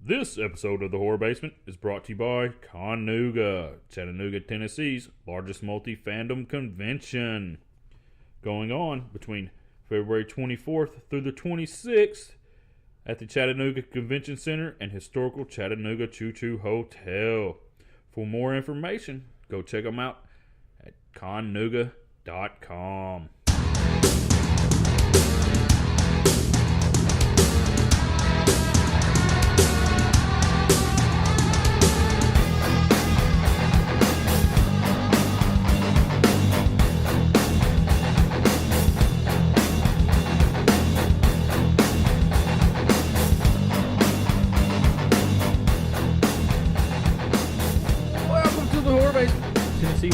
This episode of the Horror Basement is brought to you by Chattanooga, Tennessee's largest multi-fandom convention. Going on between February 24th through the 26th at the Chattanooga Convention Center and historical Chattanooga Choo Choo Hotel. For more information, go check them out at connooga.com.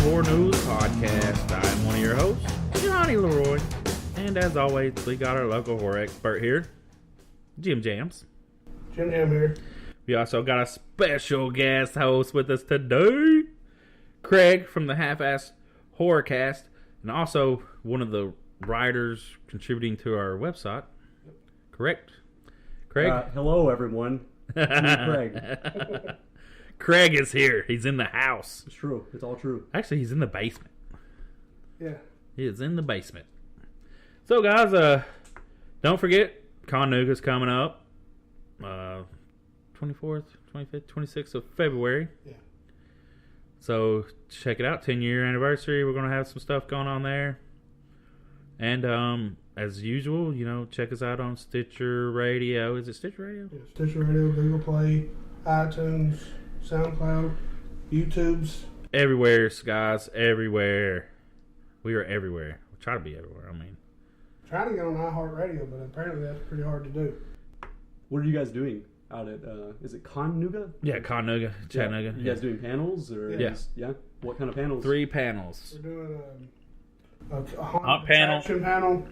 Horror News Podcast. I'm one of your hosts, Johnny Leroy, and as always, we got our local horror expert here, Jim Jams. Jim Jam here. We also got a special guest host with us today, Craig from the Half-Assed Horrorcast, and also one of the writers contributing to our website. Correct, Craig? Hello, everyone. It's me, Craig. Craig is here. He's in the house. It's true. It's all true. Actually, he's in the basement. Yeah. He is in the basement. So, guys, don't forget, Chattanooga's coming up. 24th, 25th, 26th of February. Yeah. So, check it out. 10-year anniversary. We're going to have some stuff going on there. And, as usual, check us out on Stitcher Radio. Is it Stitcher Radio? Yeah. Stitcher Radio, Google Play, iTunes, SoundCloud, YouTubes. Everywhere, guys. Everywhere. We are everywhere. We try to be everywhere, Trying to get on iHeartRadio, but apparently that's pretty hard to do. What are you guys doing out at, is it Chattanooga? Yeah, Chattanooga. Yeah. You guys doing panels? Or Yeah. What kind of panels? 3 panels. We're doing a Hot panel. Action panel,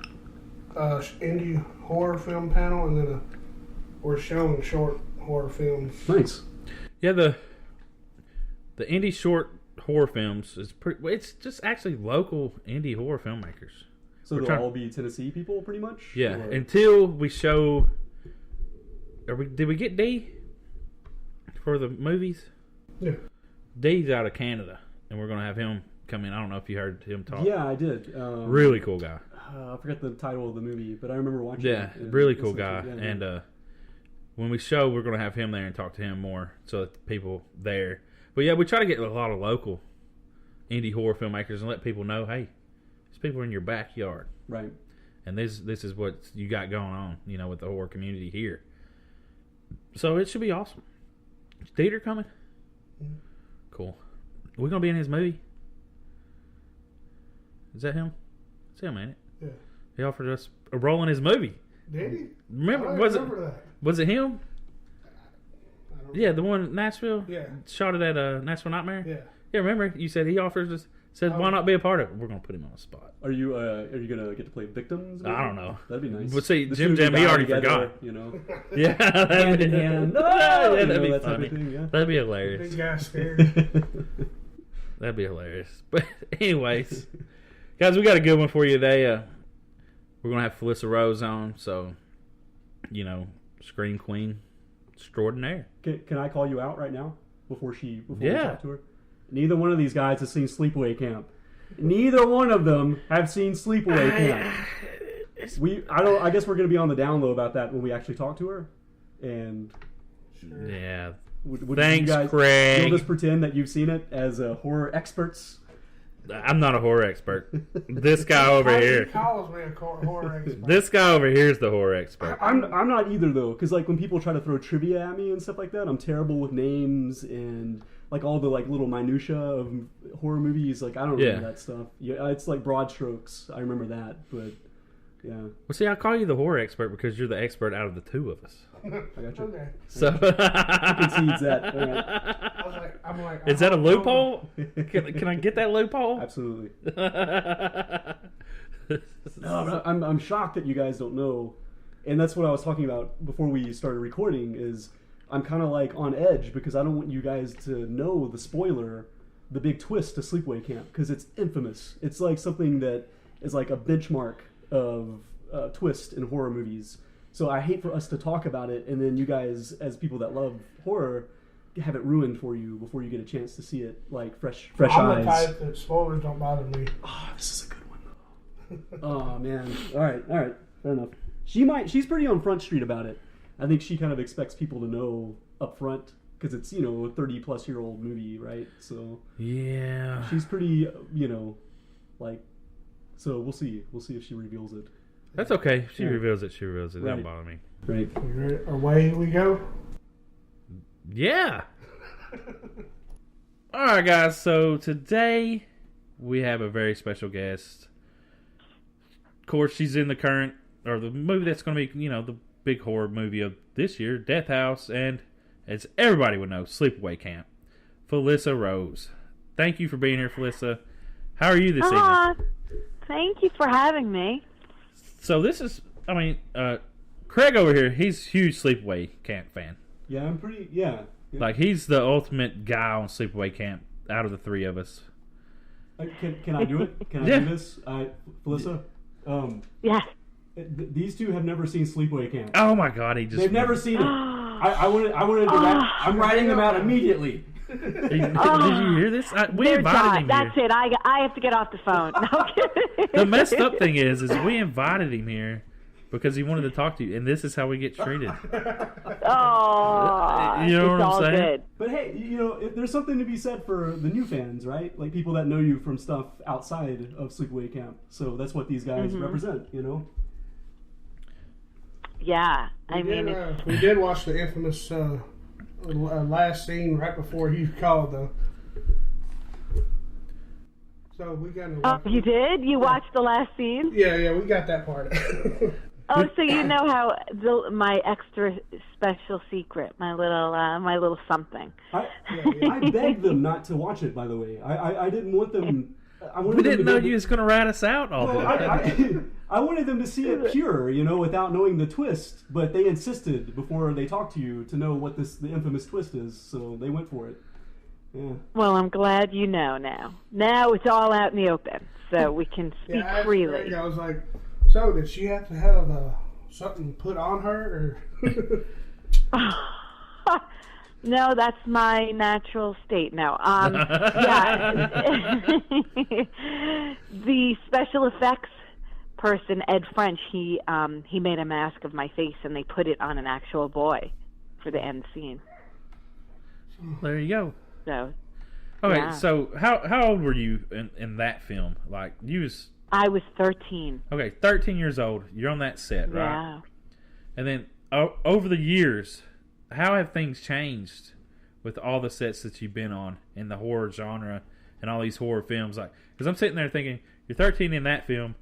indie horror film panel, and then we're showing short horror films. Nice. Yeah, the indie short horror films is pretty. It's just actually local indie horror filmmakers. So they'll all be Tennessee people, pretty much. Yeah, or? until we show. Did we get D for the movies? Yeah. D's out of Canada, and we're gonna have him come in. I don't know if you heard him talk. Yeah, I did. Really cool guy. I forgot the title of the movie, but I remember watching. Yeah, it. really cool guy, Yeah, and when we show, we're going to have him there and talk to him more so that the people there. But yeah, we try to get a lot of local indie horror filmmakers and let people know, hey, these people are in your backyard. Right. And this is what you got going on, with the horror community here. So it should be awesome. Is Dieter coming? Mm-hmm. Cool. Are we going to be in his movie? Is that him? It's him, ain't it? Yeah. He offered us a role in his movie. Did he? Remember that. Was it him? I don't Yeah, the one in Nashville? Yeah. Shot it at Nashville Nightmare? Yeah. Yeah, remember? You said he offers us, said why not be a part of it? We're going to put him on the spot. Are you gonna get to play victims? I don't know. That'd be nice. But see, The Jim two Jam, he already together, forgot. Yeah, hand in hand. that'd be that type funny. of thing, yeah. That'd be hilarious. Big guy scared. That'd be hilarious. But anyways, guys, we got a good one for you today. We're going to have Felissa Rose on, so, Scream Queen extraordinaire. Can I call you out right now before we Yeah. talk to her? Neither one of these guys has seen Sleepaway Camp. Neither one of them have seen Sleepaway Camp. I guess we're going to be on the down low about that when we actually talk to her. And Sure. Yeah. would Thanks, you guys, Craig. You'll just pretend that you've seen it as horror experts. I'm not a horror expert. This guy over He here. calls me a horror expert. This guy over here is the horror expert. I'm not either though, because when people try to throw trivia at me and stuff like that, I'm terrible with names and all the little minutia of horror movies. I don't remember that stuff. Yeah, it's broad strokes. I remember that, but yeah. Well, see, I call you the horror expert because you're the expert out of the two of us. I got you. Okay. So He concedes that. All right. I'm like, is that a loophole? Can I get that loophole? Absolutely. No, but I'm shocked that you guys don't know, and that's what I was talking about before we started recording. Is I'm kind of on edge because I don't want you guys to know the spoiler, the big twist to Sleepaway Camp, because it's infamous. It's something that is a benchmark of twist in horror movies. So I hate for us to talk about it, and then you guys, as people that love horror, have it ruined for you before you get a chance to see it, like fresh I'm eyes. the type that spoilers don't bother me. Oh, this is a good one though. Oh man. All right, fair enough. She's pretty on Front Street about it. I think she kind of expects people to know up front because it's, you know, a 30-plus-year-old movie, right? So yeah, she's pretty, you know, like. So we'll see. We'll see if she reveals it. That's okay. She reveals it. She reveals it. It Right. don't bother me. Right. Away we go. Yeah. All right, guys. So today we have a very special guest. Of course, she's in the movie that's going to be, you know, the big horror movie of this year, Death House, and as everybody would know, Sleepaway Camp. Felissa Rose. Thank you for being here, Felissa. How are you this evening? Thank you for having me. So this is, Craig over here, he's a huge Sleepaway Camp fan. Yeah, I'm pretty. Yeah. Like, he's the ultimate guy on Sleepaway Camp out of the three of us. Can I do it? Can I do this, Felissa? Yes. These two have never seen Sleepaway Camp. Oh my God, They've never seen it. I wanted to I'm writing them out immediately. Did you hear this? We invited him That's here. it. I have to get off the phone. No kidding. The messed up thing is we invited him here because he wanted to talk to you, and this is how we get treated. Oh, You know what it's I'm all saying? good. But hey, you know, there's something to be said for the new fans, right? Like people that know you from stuff outside of Sleepaway Camp. So that's what these guys represent, you know? Yeah, We did watch the infamous last scene right before you called, though. So we got. Oh, you did? You watched the last scene? Yeah, we got that part. Oh, so you know how my extra special secret, my little something. I begged them not to watch it, by the way. I didn't want them. We didn't know you was going to rat us out all day. I wanted them to see it pure, you know, without knowing the twist. But they insisted before they talked to you to know what the infamous twist is, so they went for it. Yeah. Well, I'm glad you know now. Now it's all out in the open, so we can speak freely. Greg, I was like, so did she have to have something put on her? Or? No, that's my natural state. No, yeah. The special effects person, Ed French, he made a mask of my face and they put it on an actual boy for the end scene. There you go. So, okay, yeah. So how old were you in that film? Like I was 13. Okay, 13 years old. You're on that set, right? Yeah. And then over the years, how have things changed with all the sets that you've been on in the horror genre and all these horror films? Like, because I'm sitting there thinking, you're 13 in that film,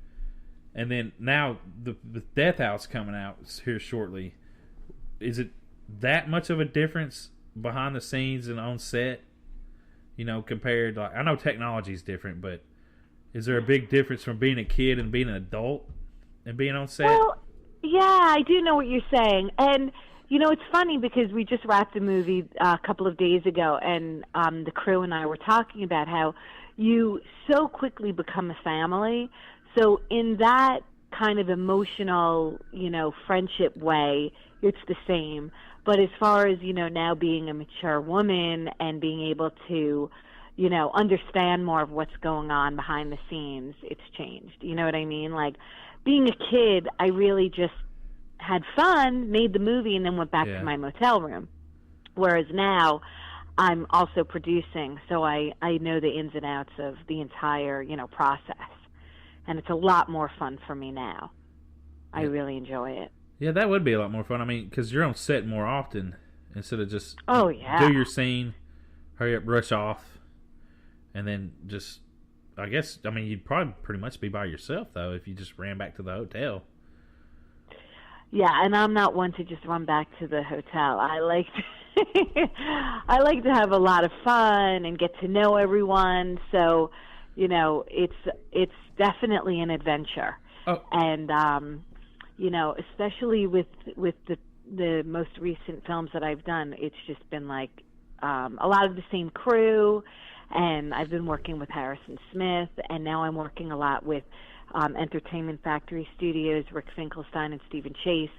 and then now the Death House coming out here shortly. Is it that much of a difference behind the scenes and on set? You know, compared, like, I know technology's different, but is there a big difference from being a kid and being an adult and being on set? Well, yeah, I do know what you're saying. And, you know, it's funny because we just wrapped a movie a couple of days ago, and the crew and I were talking about how you so quickly become a family. So in that kind of emotional, you know, friendship way, it's the same. But as far as, you know, now being a mature woman and being able to, you know, understand more of what's going on behind the scenes, it's changed. You know what I mean? Like, being a kid, I really just had fun, made the movie, and then went back to my motel room. Whereas now, I'm also producing, so I know the ins and outs of the entire, you know, process. And it's a lot more fun for me now. I really enjoy it. Yeah, that would be a lot more fun. I mean, because you're on set more often instead of just do your scene, hurry up, rush off, and then just, I guess, I mean, you'd probably pretty much be by yourself, though, if you just ran back to the hotel. Yeah, and I'm not one to just run back to the hotel. I like to have a lot of fun and get to know everyone. So, you know, it's definitely an adventure. Oh. And you know, especially with the most recent films that I've done, it's just been like a lot of the same crew, and I've been working with Harrison Smith, and now I'm working a lot with Entertainment Factory Studios, Rick Finkelstein and Stephen Chase.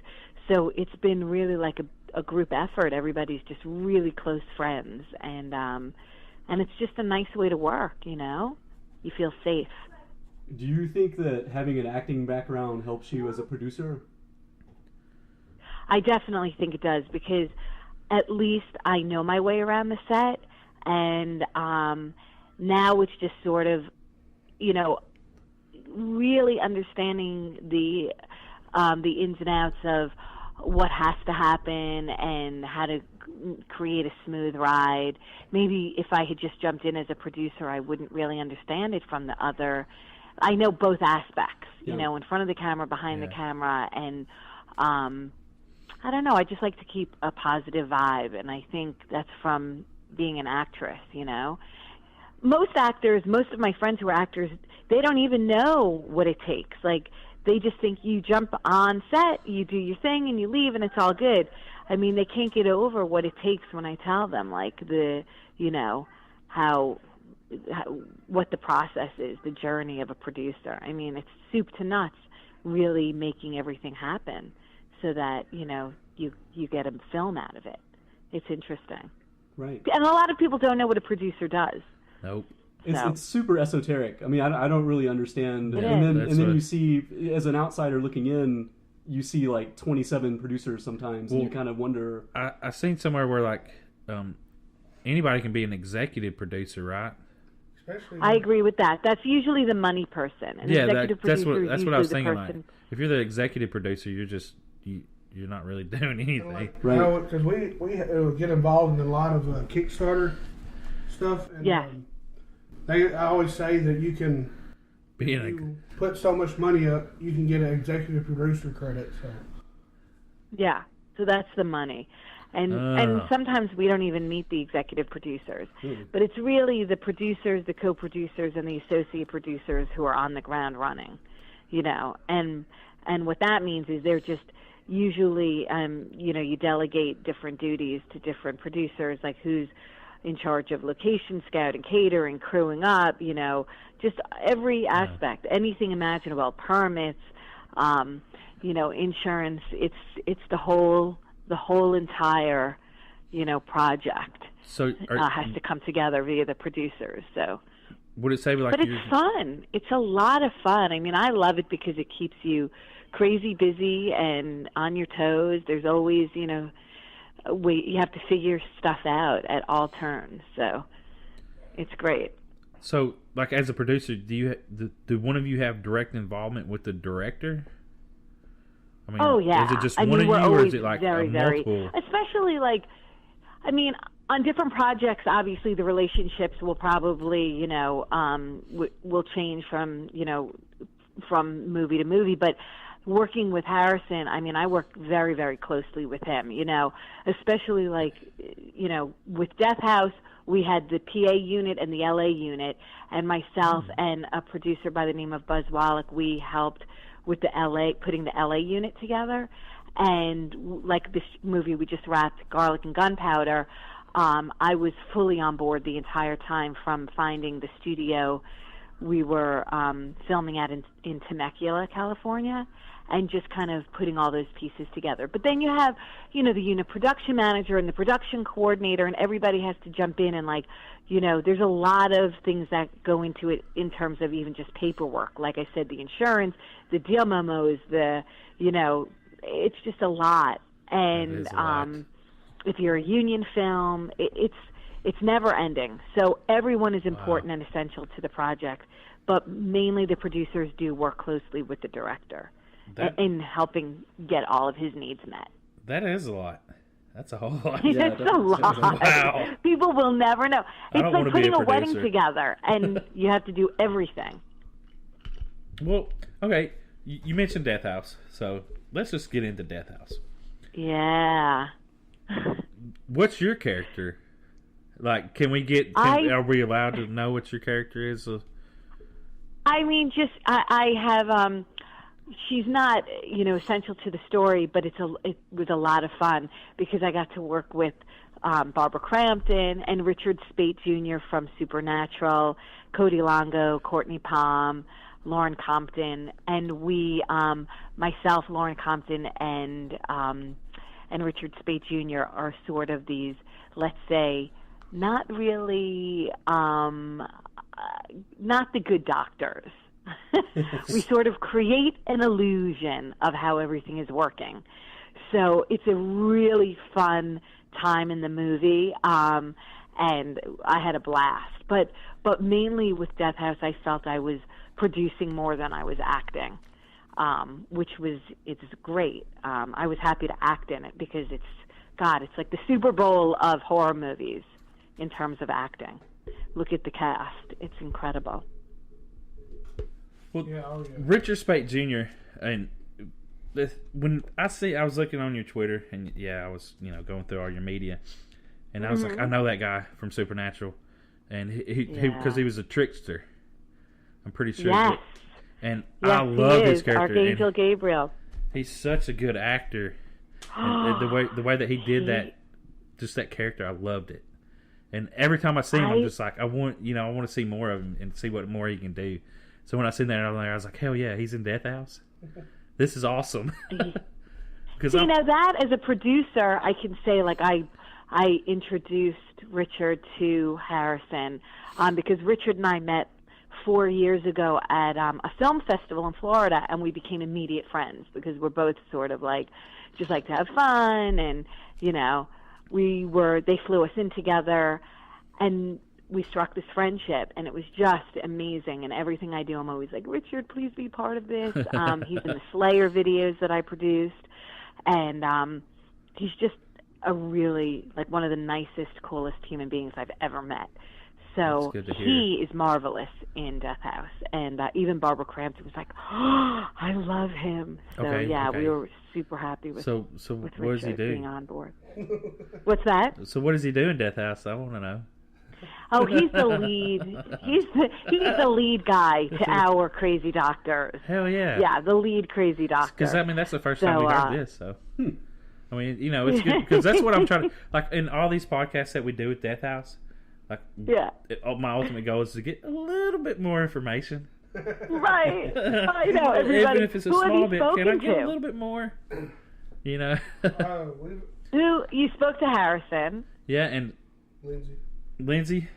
So it's been really like a group effort. Everybody's just really close friends, and it's just a nice way to work. You feel safe. Do you think that having an acting background helps you as a producer? I definitely think it does, because at least I know my way around the set, and now it's just sort of, really understanding the ins and outs of what has to happen and how to create a smooth ride. Maybe if I had just jumped in as a producer, I wouldn't really understand it from the other. I know both aspects, in front of the camera, behind the camera, and I don't know, I just like to keep a positive vibe, and I think that's from being an actress, Most actors, most of my friends who are actors, they don't even know what it takes. Like, they just think you jump on set, you do your thing, and you leave, and it's all good. I mean, they can't get over what it takes when I tell them, like, what the process is, the journey of a producer. I mean, it's soup to nuts, really making everything happen so that, you get a film out of it. It's interesting. Right. And a lot of people don't know what a producer does. Nope. It's super esoteric. I mean, I don't really understand. It and is. then you see, as an outsider looking in, you see like 27 producers sometimes, and you kind of wonder. I seen somewhere where like anybody can be an executive producer, right? Especially I agree with that. That's usually the money person. An executive producer that's is what I was usually thinking. the Like, person. if you're the executive producer, you're not really doing anything. Right. Because we get involved in a lot of Kickstarter stuff. And, Yeah. I always say that you can you put so much money up, you can get an executive producer credit. So. Yeah, so that's the money. And sometimes we don't even meet the executive producers. But it's really the producers, the co-producers, and the associate producers who are on the ground running, And what that means is they're just usually, you delegate different duties to different producers, like who's in charge of location scouting, catering, crewing up, just every aspect, anything imaginable, permits, insurance. It's the whole entire, project. So has to come together via the producers. So. Would it say like? But it's fun. It's a lot of fun. I mean, I love it because it keeps you crazy busy and on your toes. There's always, you have to figure stuff out at all turns. So it's great. So, like, as a producer, do one of you have direct involvement with the director? I mean, oh yeah. Is it just one of you, or is it like multiple? Especially on different projects, obviously the relationships will probably, will change from movie to movie. But working with Harrison, I mean, I work very, very closely with him, especially with Death House, we had the PA unit and the LA unit, and myself and a producer by the name of Buzz Wallach, we helped with putting the LA unit together. And like this movie we just wrapped, Garlic and Gunpowder, I was fully on board the entire time, from finding the studio we were filming at in Temecula, California, and just kind of putting all those pieces together. But then you have, the unit production manager and the production coordinator, and everybody has to jump in, and there's a lot of things that go into it in terms of even just paperwork. Like I said, the insurance, the deal memos, it's just a lot. And if you're a union film, it's never ending. So everyone is important and essential to the project, but mainly the producers do work closely with the director in helping get all of his needs met. That is a lot. That's a whole lot. It's a lot. Wow. People will never know. It's like putting a wedding together, and you have to do everything. Well, okay, you mentioned Death House, so let's just get into Death House. Yeah. What's your character? Like, are we allowed to know what your character is? I mean, I have, she's not, essential to the story, but it was a lot of fun because I got to work with Barbara Crampton and Richard Speight Jr. from Supernatural, Cody Longo, Courtney Palm, Lauren Compton, and we, myself, Lauren Compton, and Richard Speight Jr. are sort of these, let's say, not really, not the good doctors. We sort of create an illusion of how everything is working. So it's a really fun time in the movie, and I had a blast. But mainly with Death House, I felt I was producing more than I was acting, it's great. I was happy to act in it because it's like the Super Bowl of horror movies in terms of acting. Look at the cast; it's incredible. Well, Richard Speight Jr. and when I was looking on your Twitter, and I was going through all your media, and I was like, I know that guy from Supernatural, and he because he was a trickster. I'm pretty sure. Yes. And I love his character. Archangel Gabriel. He's such a good actor. And the way that he did that, just that character, I loved it. And every time I see him, I'm just like, I want to see more of him and see what more he can do. So when I seen that I was like, hell yeah, he's in Death House. This is awesome. Now that as a producer, I can say like I introduced Richard to Harrison because Richard and I met 4 years ago at a film festival in Florida, and we became immediate friends because we're both sort of like just like to have fun, and they flew us in together, and we struck this friendship, and it was just amazing. And everything I do, I'm always like, Richard, please be part of this. He's in the Slayer videos that I produced, and he's just a really like one of the nicest, coolest human beings I've ever met. So he is marvelous in Death House, and even Barbara Crampton was like, "Oh, I love him." So we were super happy with. So with what does he do? Being on board. What's that? So what does he do in Death House? I want to know. Oh, he's the lead. He's the lead guy to our crazy doctors. Hell yeah! Yeah, the lead crazy doctor. Because that's the first time we heard this. So, I mean, it's good because that's what I'm trying to like in all these podcasts that we do with Death House. Like, my ultimate goal is to get a little bit more information. Right. I know. Everybody. Even if it's a small bit, can I get a little bit more? Who you spoke to Harrison? Yeah, and Lindsay.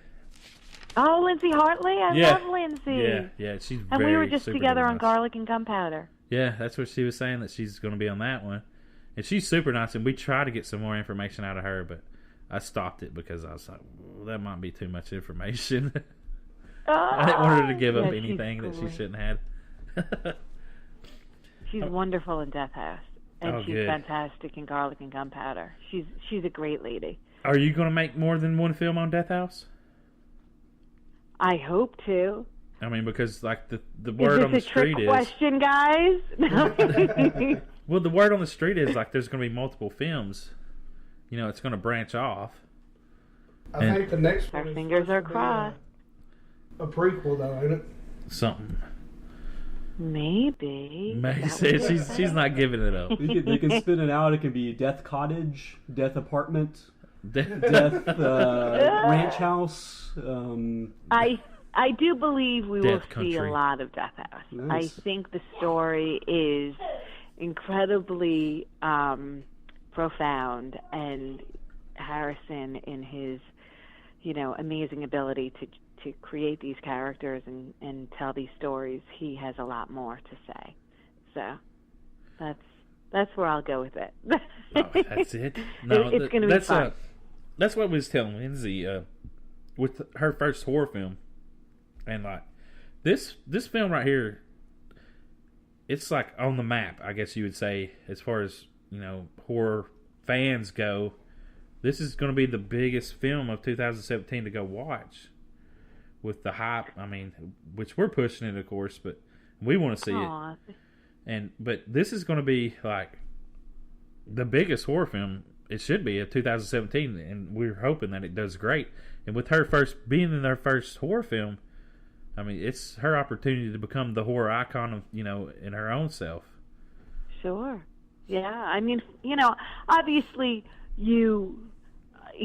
Oh, Lindsay Hartley. I love Lindsay. Yeah, she's and very. We were just together nice. On Garlic and Gunpowder. Yeah, that's what she was saying, that she's going to be on that one, and she's super nice. And we try to get some more information out of her, but I stopped it because I was like, well, that might be too much information. I didn't want her to give up anything that she shouldn't have. She's wonderful in Death House, and she's fantastic in Garlic and Gunpowder. She's a great lady. Are you going to make more than one film on Death House? I hope to. I mean, because like the word on the street is. Question, guys. Well, the word on the street is like there's going to be multiple films. It's going to branch off. I think the next one. Our fingers are crossed. A prequel, though, ain't it? Something. Maybe. She's not giving it up. They can spin it out. It can be Death Cottage, Death Apartment, Death Ranch House. I do believe we will Country. see a lot of Death House. Nice. I think the story is incredibly profound, and Harrison, in his amazing ability to create these characters and tell these stories, he has a lot more to say. So that's where I'll go with it. That's it. No, it's going to be fun. That's what we was telling Lindsay with her first horror film, and like this film right here, it's like on the map, I guess you would say, as far as horror fans go. This is going to be the biggest film of 2017 to go watch. With the hype, I mean, which we're pushing it, of course, but we want to see it. But this is going to be like the biggest horror film it should be of 2017, and we're hoping that it does great. And with her being in their first horror film, I mean, it's her opportunity to become the horror icon of in her own self. Sure. Yeah, I mean, obviously you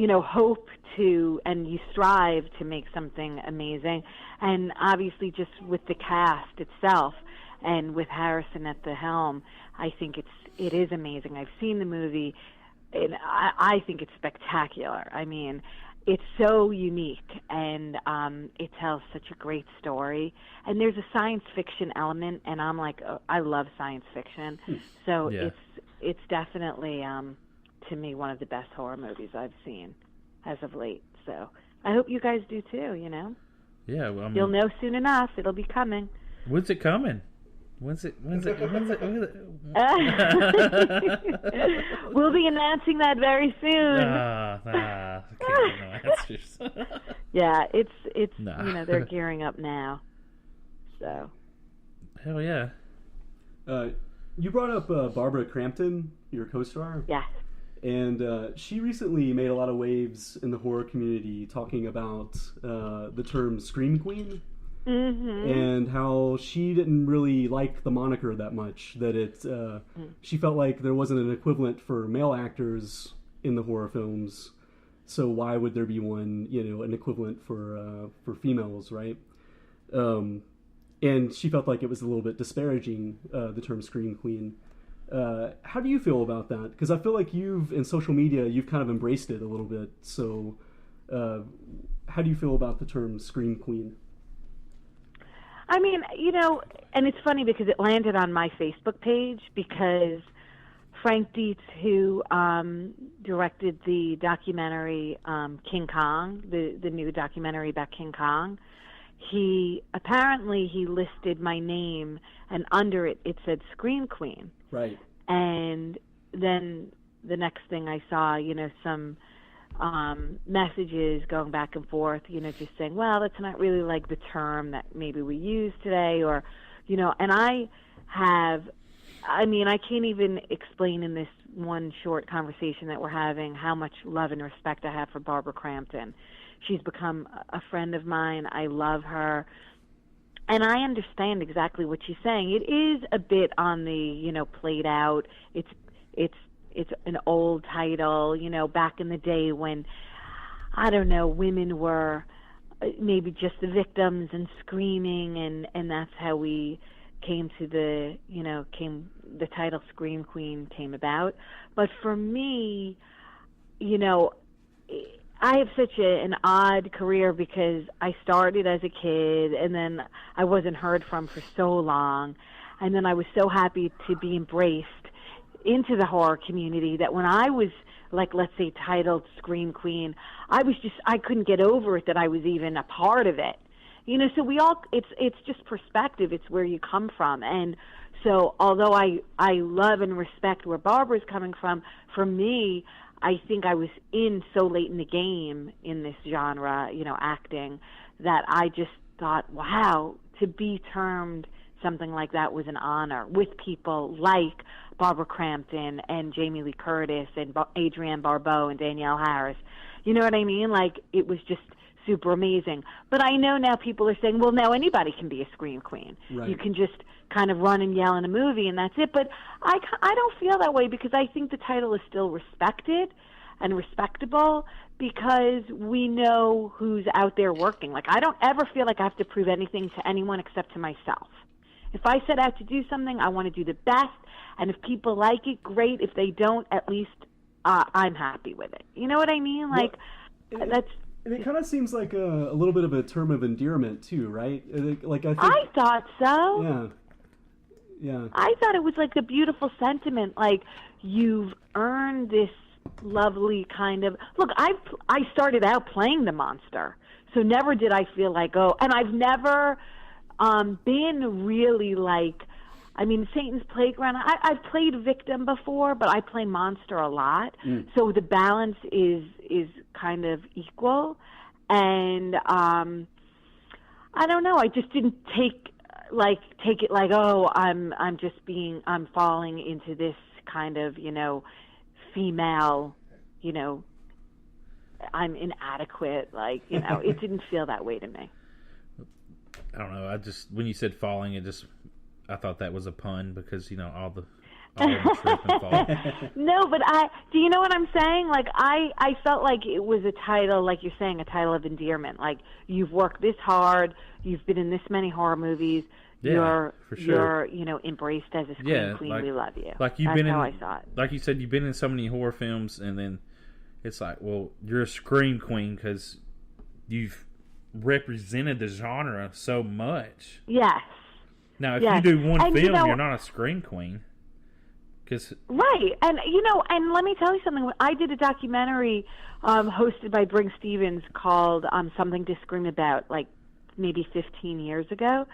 hope to, and you strive to make something amazing. And obviously just with the cast itself and with Harrison at the helm, I think it is amazing. I've seen the movie, and I think it's spectacular. I mean, it's so unique, and it tells such a great story. And there's a science fiction element, and I'm like, I love science fiction. So it's definitely, to me, one of the best horror movies I've seen as of late. So I hope you guys do too, Yeah, well, I mean, you'll know soon enough. It'll be coming. When's it coming? When's it? We'll be announcing that very soon. I can't give no answers. Yeah, it's they're gearing up now. So. Hell yeah. You brought up Barbara Crampton, your co-star. Yes. And she recently made a lot of waves in the horror community talking about the term Scream Queen. Mm-hmm. And how she didn't really like the moniker that much, that she felt like there wasn't an equivalent for male actors in the horror films, so why would there be one, an equivalent for females, right? And she felt like it was a little bit disparaging, the term Scream Queen. How do you feel about that? Because I feel like in social media, you've kind of embraced it a little bit, so how do you feel about the term Scream Queen? I mean, and it's funny because it landed on my Facebook page because Frank Dietz, who directed the documentary King Kong, the new documentary about King Kong, he listed my name, and under it said Scream Queen. Right. And then the next thing I saw, some messages going back and forth, just saying, well, that's not really like the term that maybe we use today, or, and I can't even explain in this one short conversation that we're having how much love and respect I have for Barbara Crampton. She's become a friend of mine. I love her. And I understand exactly what she's saying. It is a bit on the, played out. It's an old title, back in the day when, I don't know, women were maybe just the victims and screaming, and that's how we came to the title Scream Queen came about. But for me, I have such an odd career because I started as a kid, and then I wasn't heard from for so long, and then I was so happy to be embraced into the horror community that when I was, like, let's say, titled Scream Queen, I couldn't get over it that I was even a part of it. So it's just perspective. It's where you come from. And so although I love and respect where Barbara's coming from, for me, I think I was in so late in the game in this genre, acting, that I just thought, wow, to be termed something like that was an honor with people like Barbara Crampton and Jamie Lee Curtis and Adrienne Barbeau and Danielle Harris. You know what I mean? Like, it was just super amazing. But I know now people are saying, well, now anybody can be a Scream Queen. Right. You can just kind of run and yell in a movie and that's it. But I don't feel that way because I think the title is still respected and respectable because we know who's out there working. Like, I don't ever feel like I have to prove anything to anyone except to myself. If I set out to do something, I want to do the best. And if people like it, great. If they don't, at least I'm happy with it. You know what I mean? Like, that's... And it kind of seems like a little bit of a term of endearment, too, right? Like, I thought so. Yeah. Yeah. I thought it was like a beautiful sentiment. Like, you've earned this lovely kind of... Look, I started out playing the monster. So never did I feel like, oh... And I've never... been really like, I mean, Satan's Playground, I've played victim before, but I play monster a lot. So the balance is kind of equal. And I don't know, I just didn't take it like, oh, I'm falling into this kind of, female, I'm inadequate. Like, it didn't feel that way to me. I don't know. When you said falling, I thought that was a pun because, all the... trip and fall. No, but do you know what I'm saying? Like, I felt like it was a title, like you're saying, a title of endearment. Like, you've worked this hard, you've been in this many horror movies, Yeah, for sure. you're, embraced as a scream queen. Like, we love you. Like you've That's been in, how I saw it. like you said, you've been in so many horror films, and then it's like, well, you're a scream queen because you've represented the genre so much. Yes. Now, if you do one film, you're not a scream queen. Right, and and let me tell you something. I did a documentary hosted by Brink Stevens called "Something to Scream About," like maybe 15 years ago,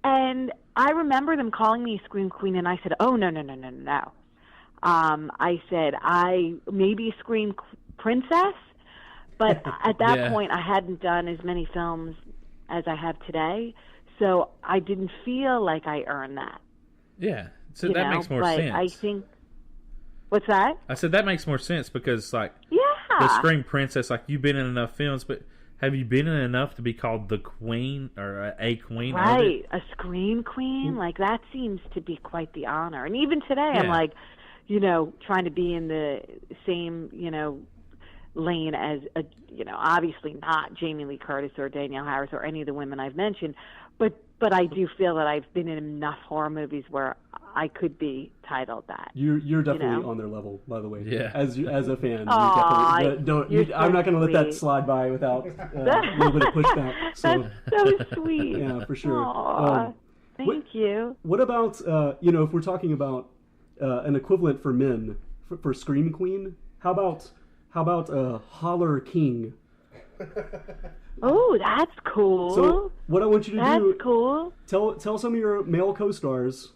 and I remember them calling me a scream queen, and I said, "Oh no. I said I maybe a scream princess, but at that point I hadn't done as many films as I have today, so I didn't feel like I earned that." Yeah. So that makes more sense. I think. What's that? I said that makes more sense because, like, yeah, the Scream Princess, like, you've been in enough films, but have you been in enough to be called the queen or a queen? Right, a scream queen. Like, that seems to be quite the honor. And even today, I'm like, trying to be in the same, lane as obviously not Jamie Lee Curtis or Danielle Harris or any of the women I've mentioned, but I do feel that I've been in enough horror movies where I could be titled that. You're definitely on their level, by the way. Yeah. As a fan, Aww, you definitely I'm not going to let that slide by without a little bit of pushback. So. That's so sweet. Yeah, for sure. Thank you. What about if we're talking about an equivalent for men for Scream Queen? How about Holler King? Oh, that's cool. So what I want you to do, that's cool. Tell some of your male co-stars,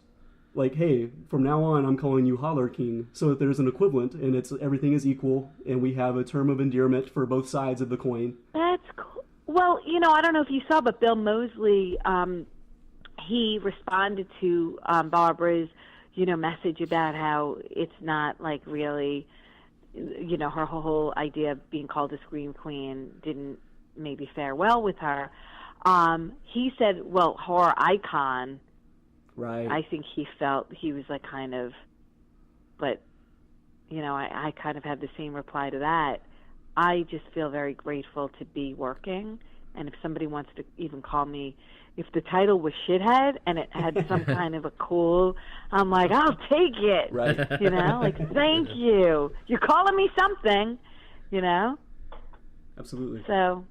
like, hey, from now on I'm calling you Holler King, so that there's an equivalent and everything is equal, and we have a term of endearment for both sides of the coin. That's cool. Well, I don't know if you saw, but Bill Moseley, he responded to Barbara's, message about how it's not like really, her whole idea of being called a scream queen didn't maybe fare well with her. He said, well, horror icon. Right. I think he felt he was like kind of, but, I kind of had the same reply to that. I just feel very grateful to be working. And if somebody wants to even call me, if the title was Shithead and it had some kind of a cool, I'm like, I'll take it. Right. Like, thank you. You're calling me something, Absolutely. So,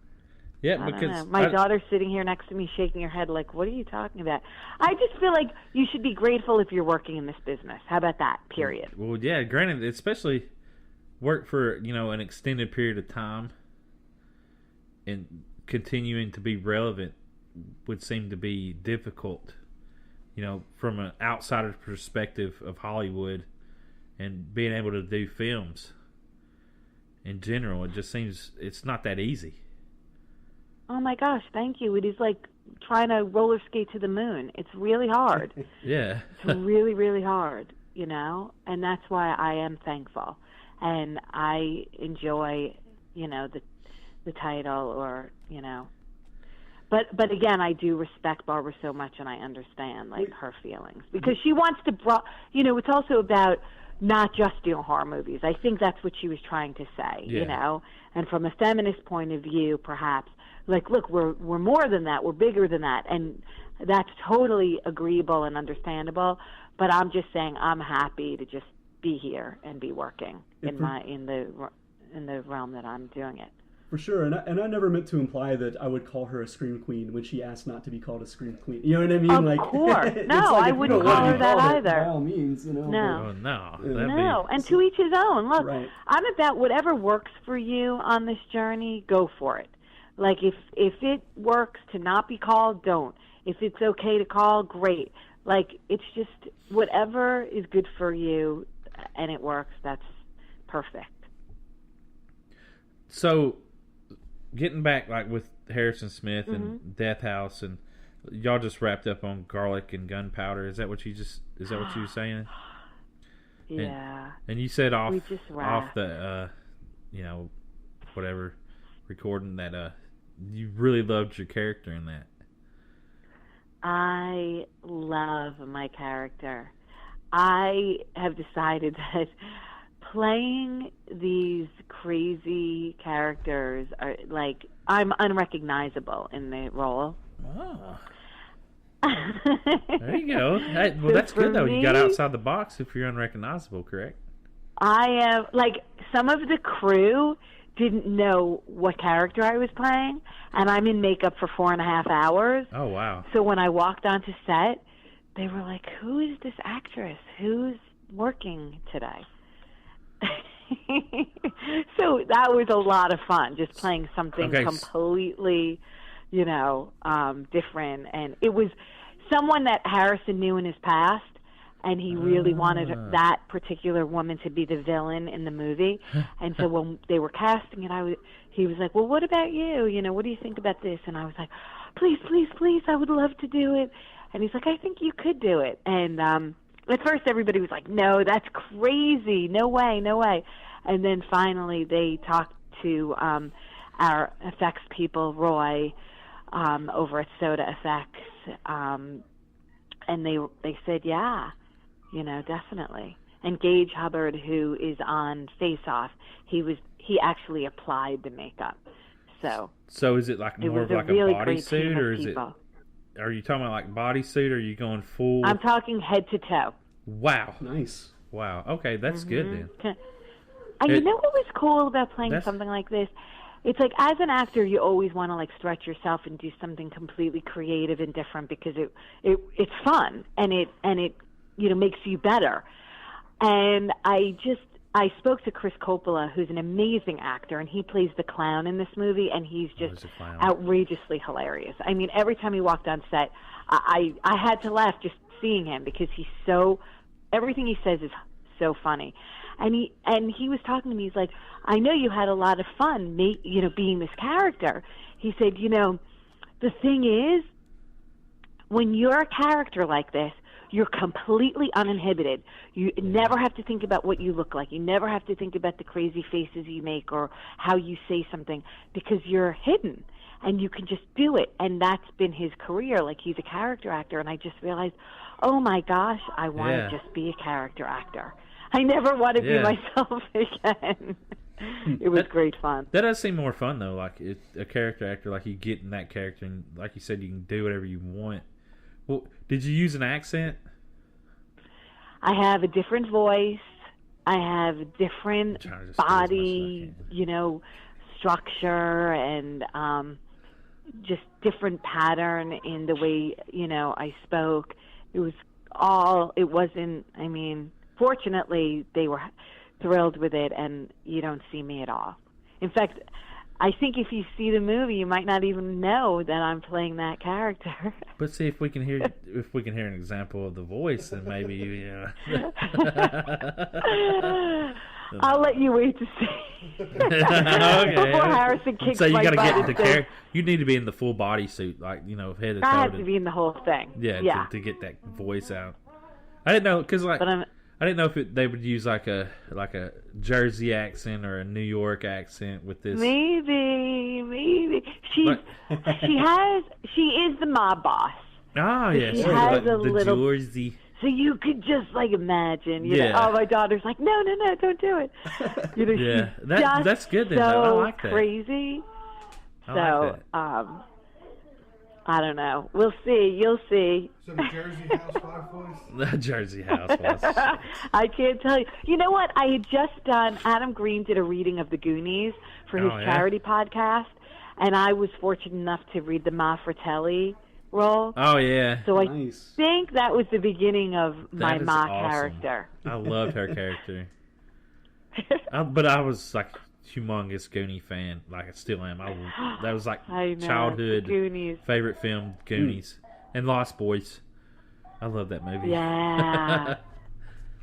yeah, I don't know. My daughter's sitting here next to me shaking her head like, what are you talking about? I just feel like you should be grateful if you're working in this business. How about that, period? Well, yeah, granted, especially work for, an extended period of time and continuing to be relevant would seem to be difficult, from an outsider's perspective of Hollywood and being able to do films in general. It just seems it's not that easy. Oh my gosh, thank you. It is like trying to roller skate to the moon. It's really hard. Yeah. It's really, really hard, and that's why I am thankful. And I enjoy, the title or, But again, I do respect Barbara so much, and I understand her feelings because she wants to. It's also about not just doing horror movies. I think that's what she was trying to say, And from a feminist point of view, perhaps, look, we're more than that. We're bigger than that, and that's totally agreeable and understandable. But I'm just saying, I'm happy to just be here and be working in the realm that I'm doing it. For sure, and I never meant to imply that I would call her a scream queen when she asked not to be called a scream queen. You know what I mean? Of course. No, I wouldn't call her that either. By all means, No. Oh, no. No, and to each his own. Look, right. I'm about whatever works for you on this journey, go for it. Like, if it works to not be called, don't. If it's okay to call, great. Like, it's just whatever is good for you and it works, that's perfect. So, getting back, with Harrison Smith and Death House, and y'all just wrapped up on Garlic and Gunpowder. Is that what you were saying? Yeah. And you said off the whatever recording that you really loved your character in that. I love my character. I have decided that playing these crazy characters are like I'm unrecognizable in the role. Oh. There you go. Well, that's good though. You got outside the box if you're unrecognizable, correct? I am like some of the crew didn't know what character I was playing, and I'm in makeup for 4.5 hours. Oh wow! So when I walked onto set, they were like, "Who is this actress? Who's working today?" So that was a lot of fun, just playing something completely, different. And it was someone that Harrison knew in his past, and he really wanted that particular woman to be the villain in the movie. And so when they were casting it, he was like, "Well, what about you? What do you think about this?" And I was like, "Please, please, please, I would love to do it." And he's like, "I think you could do it." And at first everybody was like, "No, that's crazy. No way, no way." And then finally they talked to our effects people, Roy, over at Soda Effects, and they said, "Yeah, definitely." And Gage Hubbard, who is on Face Off, he actually applied the makeup. So is it like more of like a bodysuit, or is it? Are you talking about like bodysuit, or are you going full? I'm talking head to toe. Wow. Nice. Wow. Okay, that's good then. And you know what was cool about playing something like this? It's like as an actor, you always want to like stretch yourself and do something completely creative and different because it's fun and it makes you better. And I spoke to Chris Coppola, who's an amazing actor, and he plays the clown in this movie, and he's just outrageously hilarious. I mean, every time he walked on set, I had to laugh just seeing him because everything he says is so funny. And he was talking to me. He's like, "I know you had a lot of fun, being this character." He said, "The thing is, when you're a character like this, you're completely uninhibited. You never have to think about what you look like. You never have to think about the crazy faces you make or how you say something because you're hidden and you can just do it." And that's been his career. Like he's a character actor. And I just realized, oh my gosh, I want to just be a character actor. I never want to be myself again. It was great fun. That does seem more fun though. Like a character actor, like you get in that character and like you said, you can do whatever you want. Well, did you use an accent? I have a different voice. I have a different body, structure and just different pattern in the way, I spoke. Fortunately, they were thrilled with it, and you don't see me at all. In fact, I think if you see the movie, you might not even know that I'm playing that character. But see, if we can hear an example of the voice, then maybe I'll let you wait to see. Okay. Before Harrison kicks so you my got to butt get into and says, character. You need to be in the full bodysuit, like head to toe. I have to be in the whole thing. Yeah. To get that voice out. I didn't know because I didn't know if they would use like a Jersey accent or a New York accent with this. Maybe she is the mob boss. Oh yeah, she has the little Jersey. So you could just like imagine, oh, my daughter's like, no, don't do it. That's good. Then, so I like that. Crazy. Like that. I don't know. We'll see. You'll see. So the Jersey housewife voice? The Jersey housewife. I can't tell you. You know what? I had just done, Adam Green did a reading of the Goonies for his charity podcast, and I was fortunate enough to read the Ma Fratelli role. Oh, yeah. So I think that was the beginning of my Ma character. I loved her character. But I was like humongous Goonie fan, like I still am. That was like childhood favorite film, Goonies and Lost Boys. I love that movie. Yeah.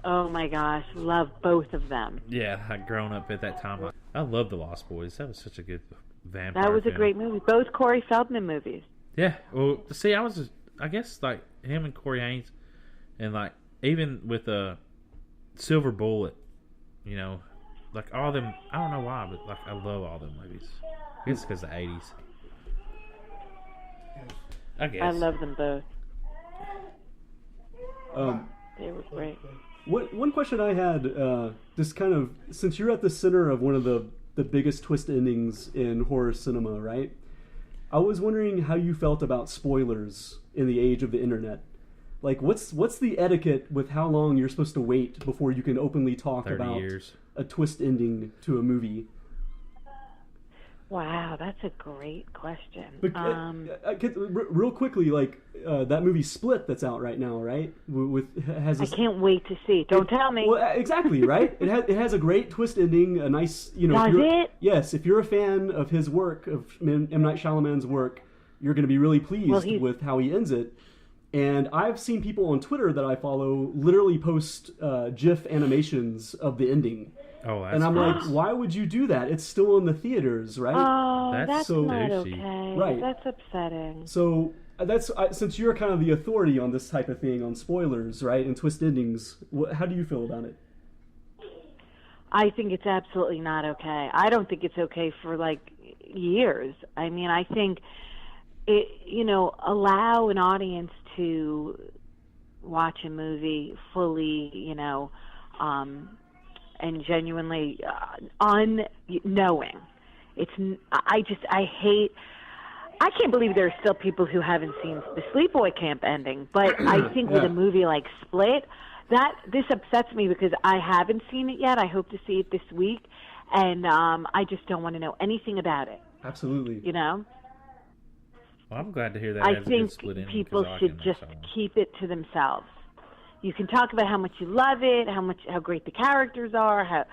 Oh my gosh, love both of them. Yeah, I'd grown up at that time. I love the Lost Boys. That was such a good vampire. That was film. A great movie. Both Corey Feldman movies. Yeah. Well, see, I guess like him and Corey Haim, and like even with Silver Bullet, like all them, I don't know why, but like I love all them movies. I guess because of the 80s. I guess. I love them both. They were great. One question I had, just kind of, since you're at the center of one of the biggest twist endings in horror cinema, right? I was wondering how you felt about spoilers in the age of the internet. Like, what's the etiquette with how long you're supposed to wait before you can openly talk 30 about years. a twist ending to a movie? Wow, that's a great question. But, real quickly, like that movie Split that's out right now, right? I can't wait to see. Don't tell me. Well, exactly, right? It has a great twist ending, a nice, Does it? Yes, if you're a fan of his work, of M. Night Shyamalan's work, you're going to be really pleased with how he ends it. And I've seen people on Twitter that I follow literally post GIF animations of the ending. Oh, that's and I'm like, why would you do that? It's still in the theaters, right? Oh, that's so not douchey. okay. Right. That's upsetting. So since you're kind of the authority on this type of thing, on spoilers, right, and twist endings, how do you feel about it? I think it's absolutely not okay. I don't think it's okay for like years. I mean, I think it, allow an audience to watch a movie fully, and genuinely unknowing. I can't believe there are still people who haven't seen the Sleepaway Camp ending, but I think with a movie like Split, this upsets me because I haven't seen it yet. I hope to see it this week, and I just don't want to know anything about it. Absolutely. Well, I'm glad to hear that. I think people should just keep it to themselves. You can talk about how much you love it, how great the characters are, how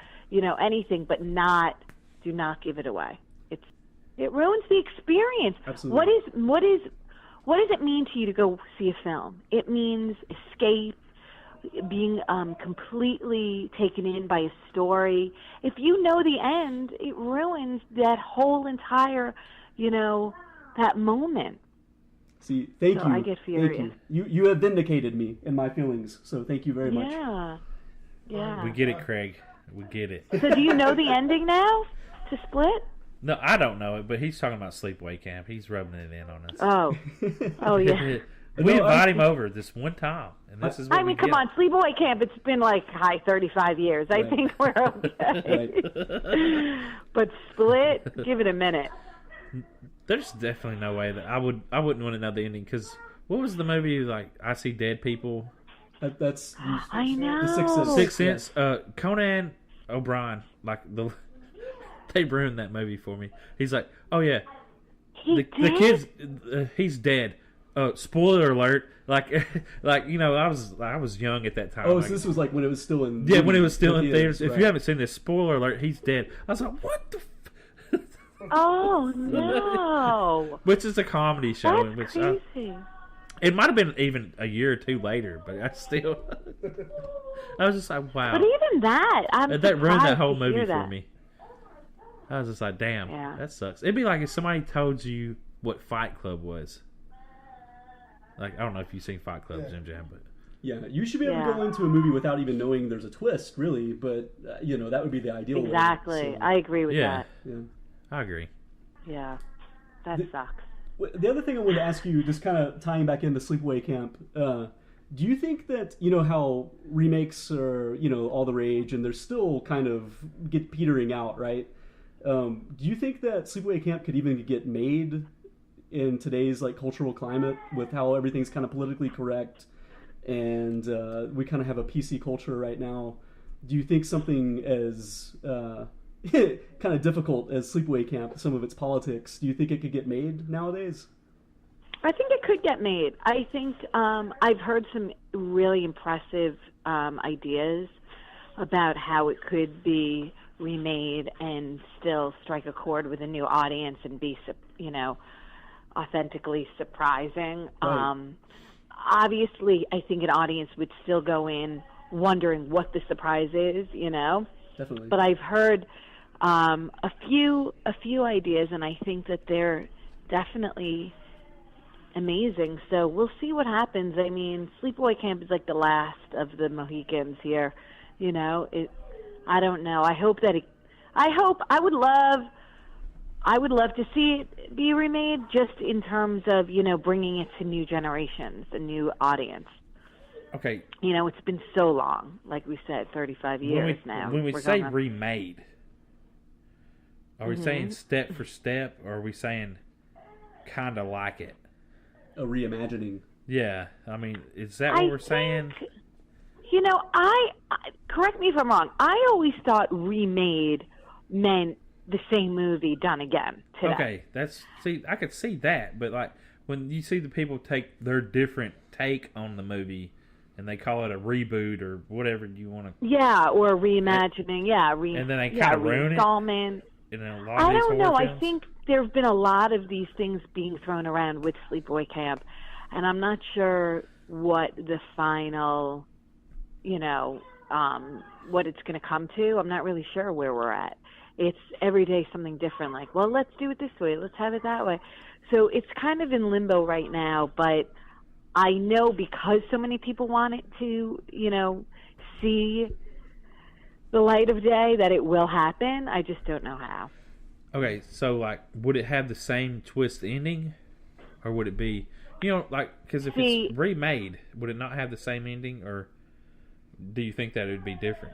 anything, but do not give it away. It ruins the experience. Absolutely. What does it mean to you to go see a film? It means escape, being completely taken in by a story. If you know the end, it ruins that whole entire, that moment. See, thank you. I get furious. You have vindicated me in my feelings, so thank you very much. Yeah. We get it, Craig. We get it. So do you know the ending now to Split? No, I don't know it, but he's talking about Sleepaway Camp. He's rubbing it in on us. Oh yeah. We invite him over this one time, and this is what we come get. on, Sleepaway Camp, it's been like 35 years. Right. I think we're okay. But Split, give it a minute. There's definitely no way that I wouldn't want to know the ending, because what was the movie, like, I See Dead People? That's I know. The Sixth Sense. Conan O'Brien, like, they ruined that movie for me. He's like, oh yeah, the kid's he's dead. Spoiler alert! Like, I was young at that time. Oh, so this was like when it was still in. Yeah, when it was still in theaters. Right. If you haven't seen this, spoiler alert, he's dead. I was like, what the? Oh no! Which is a comedy show. That's crazy. It might have been even a year or two later, but I still. I was just like, wow. But even that, that ruined that whole to movie hear for that. me. I was just like, damn, Yeah. that sucks. It'd be like if somebody told you what Fight Club was. Like, I don't know if you've seen Fight Club, Jim Jam, but. Yeah, you should be able to go into a movie without even knowing there's a twist, really. But that would be the ideal. Exactly, way, so. I agree with that. Yeah. I agree. Yeah, that sucks. The other thing I wanted to ask you, just kind of tying back into Sleepaway Camp, do you think that, how remakes are, all the rage and they're still kind of petering out, right? Do you think that Sleepaway Camp could even get made in today's cultural climate with how everything's kind of politically correct and we kind of have a PC culture right now? Do you think something as kind of difficult as Sleepaway Camp, some of its politics, do you think it could get made nowadays? I think it could get made. I think I've heard some really impressive ideas about how it could be remade and still strike a chord with a new audience and be, authentically surprising. Right. Obviously, I think an audience would still go in wondering what the surprise is, Definitely. But I've heard a few ideas, and I think that they're definitely amazing. So we'll see what happens. I mean, Sleepaway Camp is like the last of the Mohicans here. I don't know. I would love to see it be remade, just in terms of bringing it to new generations, a new audience. Okay. You know, it's been so long. Like we said, 35 years now. When we We're say going on- remade, are we saying step for step, or are we saying kind of like it? A reimagining. Yeah. I mean, is that what we're saying? You know, I correct me if I'm wrong. I always thought remade meant the same movie done again today. Okay, I could see that, but like when you see the people take their different take on the movie and they call it a reboot or whatever you want to. Yeah, or reimagining. Yeah, and then they kind of ruin it. In a lot of I these don't know. horror I films. think there have been a lot of these things being thrown around with Sleepaway Camp, and I'm not sure what the final, what it's going to come to. I'm not really sure where we're at. It's every day something different. Like, well, let's do it this way. Let's have it that way. So it's kind of in limbo right now, but I know because so many people want it to, see the light of day that it will happen. I just don't know how. Okay, so like, would it have the same twist ending, or would it be, because if it's remade, would it not have the same ending, or do you think that it would be different?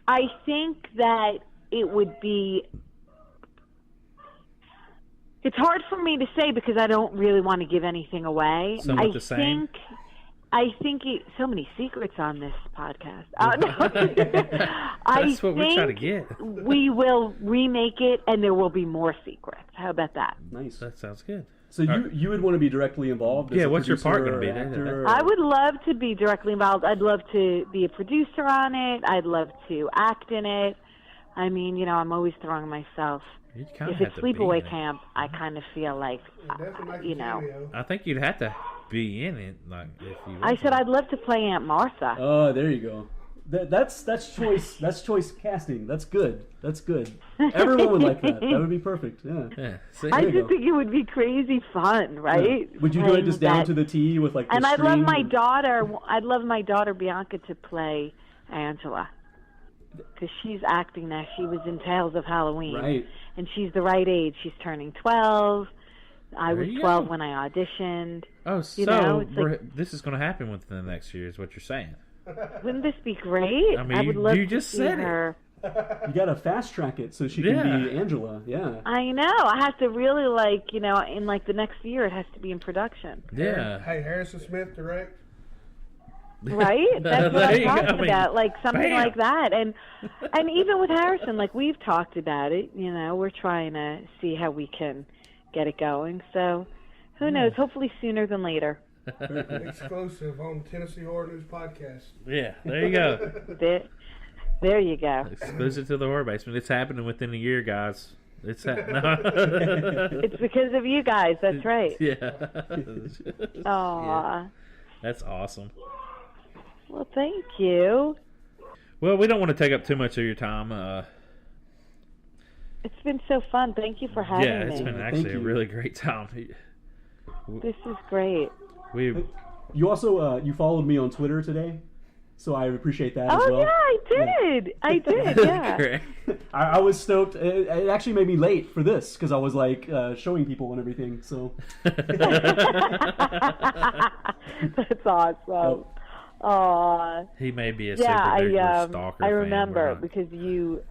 I think that it would be. It's hard for me to say because I don't really want to give anything away. Somewhat the same. I think so many secrets on this podcast. That's what we're trying to get. We will remake it, and there will be more secrets. How about that? Nice. That sounds good. So you would want to be directly involved? As Yeah, a what's your part producer going to be? or actor, I would love to be directly involved. I'd love to be a producer on it. I'd love to act in it. I mean, I'm always throwing myself. You kind of If have it's to be Sleepaway in Camp, I kind of feel like, I think you'd have to be in it, like if you. I said I'd love to play Aunt Martha. Oh, there you go. That's choice. That's choice casting. That's good. That's good. Everyone would like that. That would be perfect. Yeah. See? I you just go. think it would be crazy fun, right? Yeah. Would you do it just down to the T with like the And I'd love string my and- daughter. I'd love my daughter Bianca to play Angela, because she's acting now. She was in Tales of Halloween, Right. and she's the right age. She's turning 12. I was There you 12 go. when I auditioned. Oh, so it's like, this is going to happen within the next year, is what you're saying? wouldn't this be great? I mean, would love you to just see said it. her. You got to fast track it so she can be Angela. Yeah. I know. I have to really in the next year, it has to be in production. Yeah. Hey, Harrison Smith direct. Right? That's what There I'm you go. talking I mean, about. Like something bam. like that. And even with Harrison, like we've talked about it, we're trying to see how we can get it going. So who knows? Hopefully sooner than later. Exclusive on Tennessee Horror News Podcast. Yeah, there you go. There you go. Exclusive to the horror basement. It's happening within a year, guys. It's It's because of you guys. That's right. Yeah. Aw. That's awesome. Well, thank you. Well, we don't want to take up too much of your time. It's been so fun. Thank you for having Yeah, me. it's been actually a you. really great time. This is great. You also you followed me on Twitter today, so I appreciate that as Oh well. yeah, I did. I did. Yeah. Correct. I was stoked. It actually made me late for this because I was like showing people and everything. So That's awesome. Aw. He may be a Yeah, super duper stalker I fan, remember we're not. because you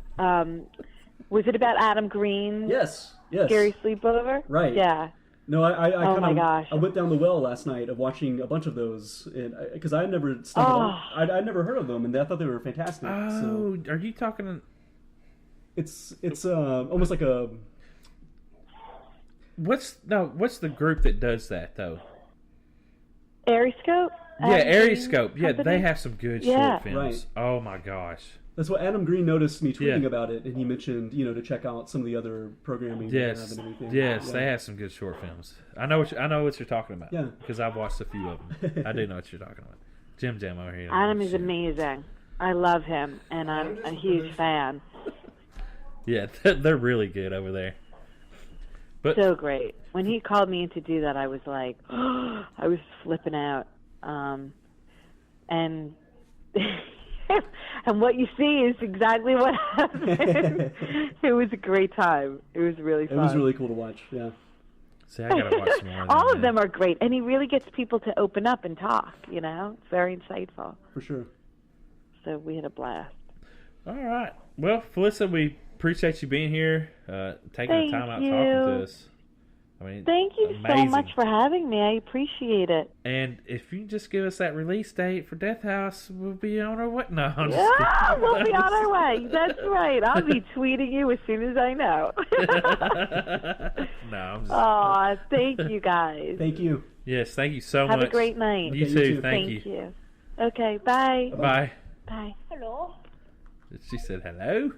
was it about Adam Green? yes. Scary Sleepover? Right. Yeah. No, I Oh my gosh. I went down the well last night of watching a bunch of those because I had never stumbled on, I'd never heard of them and I thought they were fantastic. Oh, So are you talking? it's almost like a What's the group that does that though? Ariscope? Yeah, Adam Green Ariscope. Yeah, Company? they have some good Yeah. short films. Right. Oh my gosh. that's what Adam Green noticed me tweeting Yeah. about it, and he mentioned to check out some of the other programming. they have Yes, and everything. yes, Yeah. they have some good short films. I know what you're talking about. Yeah. because I've watched a few of them. I do know what you're talking about. Jim over here. Adam is amazing. I love him and I'm a huge fan. Yeah, they're really good over there. But So great. When he called me in to do that, I was like, I was flipping out. And and what you see is exactly what happened. It was a great time. It was really fun. It was really cool to watch. Yeah. See, I gotta watch some more. All of them are great, and he really gets people to open up and talk. You know, it's very insightful. For sure. So we had a blast. All right. Well, Felissa, we appreciate you being here, taking the time out talking to us. I mean, thank you so much for having me. I appreciate it. And if you just give us that release date for Death House, we'll be on our way. No, I'm we'll be on our way. That's right. I'll be tweeting you as soon as I know. No, I'm just... Aw, thank you guys. Thank you. Yes, thank you so much. Have a great night. You too. Thank you. Okay, bye. Bye. Bye. Hello. She said hello.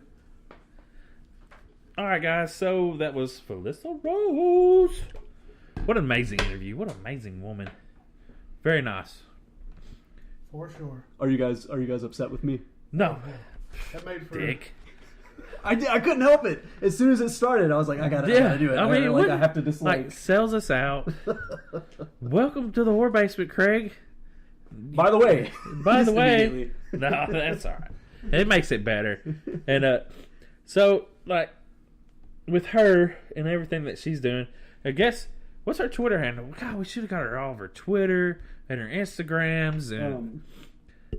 All right, guys. So that was Felissa Rose. What an amazing interview. What an amazing woman. Very nice. For sure. Are you guys upset with me? No. That made for Dick. I couldn't help it. As soon as it started, I was like, I gotta do it. I mean, I have to dislike. Sells us out. Welcome to the Horror Basement, Craig. By the way. No, that's all right. It makes it better. And so, like, with her and everything that she's doing, I guess, what's her Twitter handle? God, we should have got her all of her Twitter and her Instagrams and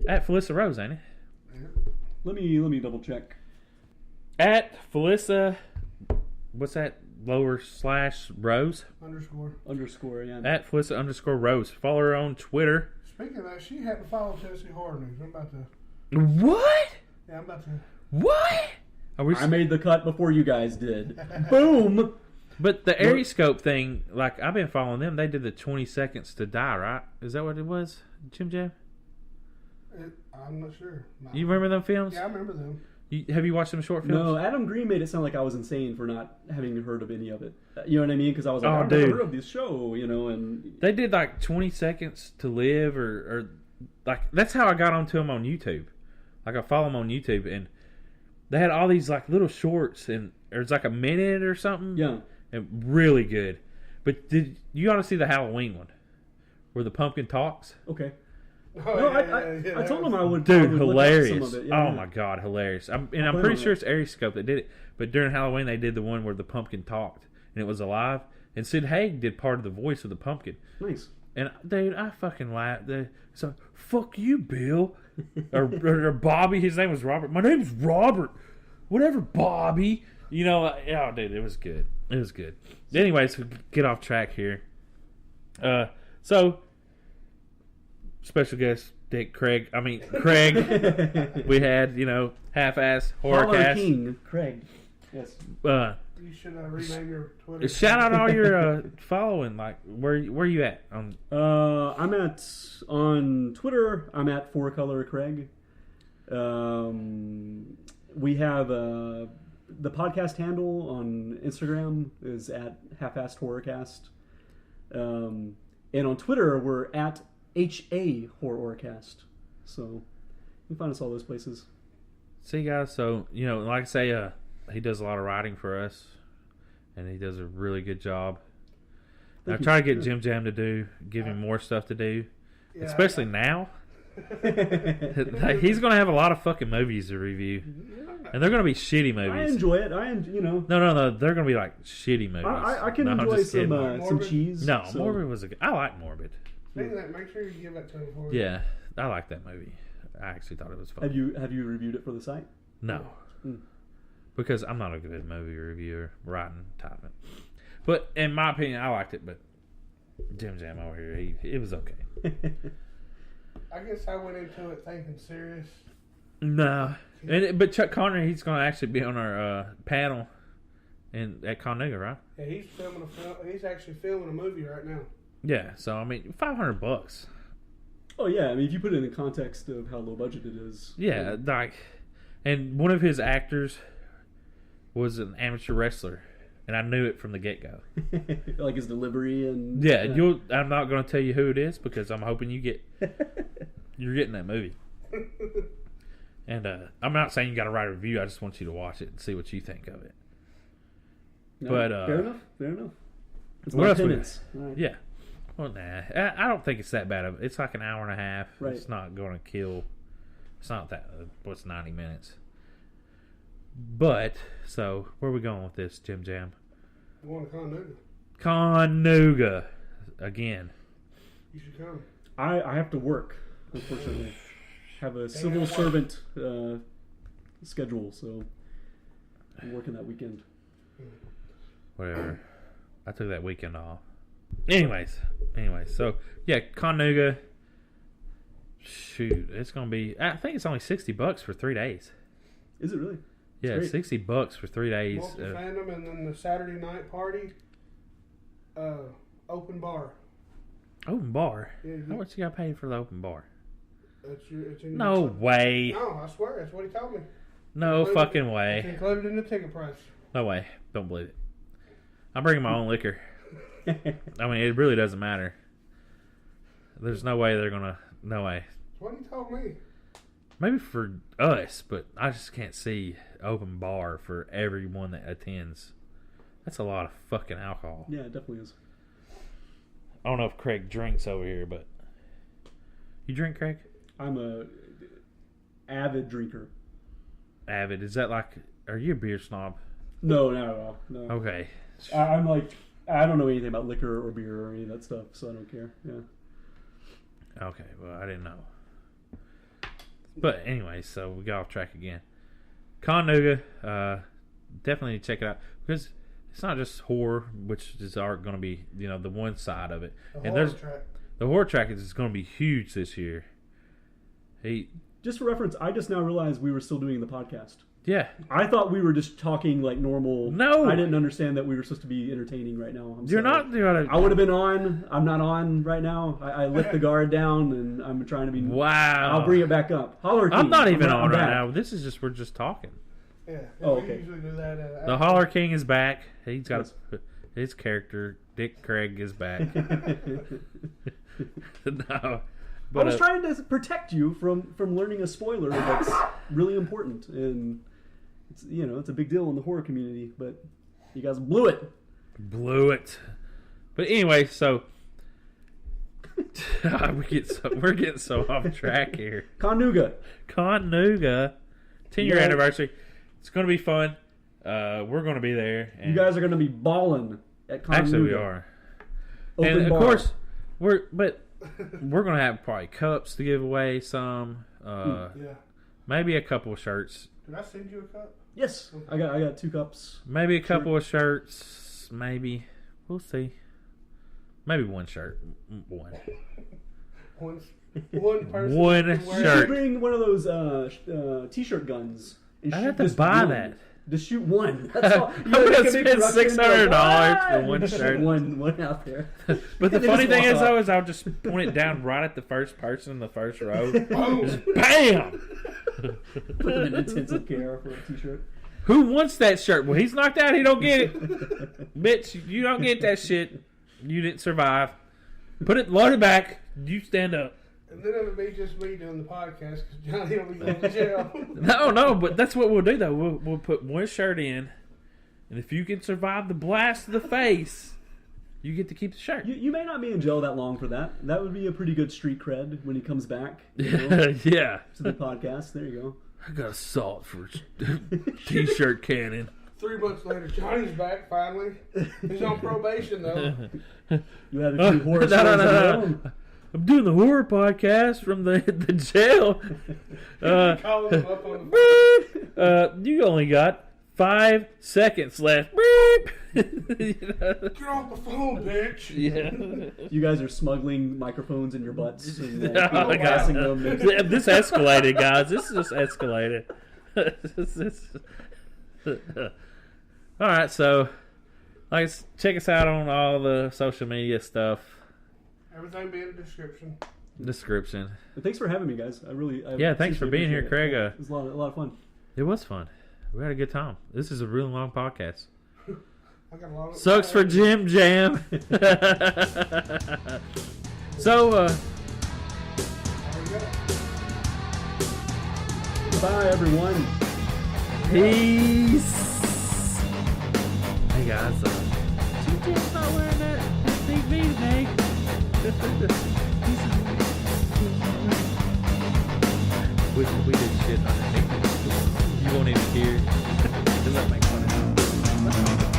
at Felissa Rose, ain't it? Let me double check. At Felissa, what's that? /Rose? Underscore, yeah. At Felissa_Rose. Follow her on Twitter. Speaking of that, she had to follow Tennessee Horror News. I'm about to. What? Yeah, I'm about to. What? I made the cut before you guys did. Boom! But the Aeroscope thing, like, I've been following them. They did the 20 Seconds to Die, right? Is that what it was, Jim Jam? I'm not sure. No. You remember them films? Yeah, I remember them. Have you watched them short films? No, Adam Green made it sound like I was insane for not having heard of any of it. You know what I mean? Because I was like, I've never heard of this show, you know, and... They did, like, 20 Seconds to Live, or like, that's how I got onto them on YouTube. Like, I follow them on YouTube, and they had all these, like, little shorts, and it's like a minute or something. Yeah. And really good. But you ought to see the Halloween one, where the pumpkin talks. Okay. Oh, no, yeah, I told him I would. Dude, I would hilarious! look up some of it. Yeah, oh my god, hilarious! I'm pretty sure it's Aeroscope that did it. But during Halloween, they did the one where the pumpkin talked and it was alive. And Sid Haig did part of the voice of the pumpkin. Nice. And dude, I fucking laughed. So fuck you, Bill, or Bobby. His name was Robert. My name's Robert. Whatever, Bobby. You know, oh dude, it was good. It was good. Anyways, we get off track here. So. Special guest Craig. We had, half-ass horror cast. King Craig. Yes. You should rename your Twitter. Shout out all your following. Like, where you at? I'm on Twitter. I'm at 4Color Craig. We have the podcast handle on Instagram is at half-assed horrorcast. And on Twitter we're at HA Horrorcast. So you can find us all those places. See, guys, so, like I say, he does a lot of writing for us, and he does a really good job. I try to get Jim Jam to give him more stuff to do, especially now. He's going to have a lot of fucking movies to review, and they're going to be shitty movies. I enjoy it. No, they're going to be like shitty movies. I can enjoy some cheese. No, so. Morbid was I like Morbid. Speaking of that, make sure you give that to him for Yeah, I like that movie. I actually thought it was fun. Have you reviewed it for the site? No, because I'm not a good movie reviewer, writing, typing. But in my opinion, I liked it. But Jim Jam over here, it was okay. I guess I went into it thinking serious. No, but Chuck Connery, he's going to actually be on our panel at Connecticut, right? Yeah, he's filming He's actually filming a movie right now. Yeah, so I mean, $500. Oh yeah, I mean, if you put it in the context of how low budget it is. Yeah, like, and one of his actors was an amateur wrestler, and I knew it from the get-go. Like his delivery and. Yeah, I'm not going to tell you who it is because I'm hoping you're getting that movie. And I'm not saying you got to write a review. I just want you to watch it and see what you think of it. No, but fair enough. It's what my else opinions. Right. Yeah. Well, nah. I don't think it's that bad. It's like an hour and a half. Right. It's not going to kill. It's not that. What's 90 minutes? But, so, where are we going with this, Jim Jam? I'm going to Connecticut. Conuga. Again. You should come. I have to work, unfortunately. Have a civil servant schedule, so I'm working that weekend. Whatever. I took that weekend off. Anyways, so yeah, Conuga. Shoot, it's gonna be. I think it's only $60 for 3 days. Is it really? Yeah, great. $60 for 3 days. Multi-fandom, and then the Saturday night party. Open bar. Open bar. Yeah, How much you got paid for the open bar? It's in No your way. No, I swear, that's what he told me. No fucking It's way. included in the ticket price. No way. Don't believe it. I'm bringing my own liquor. I mean, it really doesn't matter. There's no way they're gonna. No way. That's what he told me. Maybe for us, but I just can't see open bar for everyone that attends. That's a lot of fucking alcohol. Yeah, it definitely is. I don't know if Craig drinks over here, but you drink, Craig? I'm a avid drinker. Avid. Is that like? Are you a beer snob? No, not at all. No. Okay. I'm like, I don't know anything about liquor or beer or any of that stuff, so I don't care. Yeah. Okay. Well, I didn't know. But anyway, so we got off track again. Conuga, definitely check it out because it's not just horror, which is going to be the one side of it, the horror track is going to be huge this year. Just for reference, I just now realized we were still doing the podcast. Yeah, I thought we were just talking like normal. No, I didn't understand that we were supposed to be entertaining right now. You're not. I would have been on. I'm not on right now. I let the guard down, and I'm trying to be. Wow. I'll bring it back up. Holler King. I'm not even on right now. This is just we're just talking. Yeah. Oh, we okay. usually do that. The Holler King is back. He's got his character. Dick Craig is back. No. But, I was trying to protect you from learning a spoiler that's really important, and it's a big deal in the horror community. But you guys blew it. But anyway, so we're getting so off track here. Conuga, 10-year anniversary. It's going to be fun. We're going to be there. And you guys are going to be balling at Conuga. Actually, we are. Open and bar. Of course, we're going to have probably cups to give away. Some, maybe a couple of shirts. Did I send you a cup? Yes, I got 2 cups. Maybe a couple of shirts. Maybe we'll see. Maybe one shirt. One person. One You shirt. should bring one of those T-shirt guns. I have to buy that. Just shoot one. That's all. I'm gonna spend $600 for one shirt. One out there. But the funny thing is, though, is I'll just point it down right at the first person in the first row. Just bam! Put them in intensive care for a T-shirt. Who wants that shirt? Well, he's knocked out. He don't get it. Bitch, you don't get that shit. You didn't survive. Load it back. You stand up. And then it'll be just me doing the podcast because Johnny will be going to jail. No, but that's what we'll do, though. We'll put one shirt in, and if you can survive the blast of the face, you get to keep the shirt. You may not be in jail that long for that. That would be a pretty good street cred when he comes back. Yeah. To the podcast. There you go. I got assault for T-shirt cannon. 3 months later, Johnny's back finally. He's on probation, though. You had a few horror stories of your own. I'm doing the horror podcast from the jail. Calling him up on the You only got 5 seconds left. Beep. Get off the phone, bitch. Yeah. You guys are smuggling microphones in your butts and Oh, passing them. This escalated, guys. This just escalated. All right, so check us out on all the social media stuff. Everything be in the Description. But thanks for having me, guys. Thanks for being here, Craig. It was a lot of fun. It was fun. We had a good time. This is a really long podcast. I got a lot of Sucks for Jim Jam. So, Goodbye, everyone. peace. Hey guys, Jim Jam's not wearing that TV today. We did shit underneath it. You won't even hear. Does that make fun of him?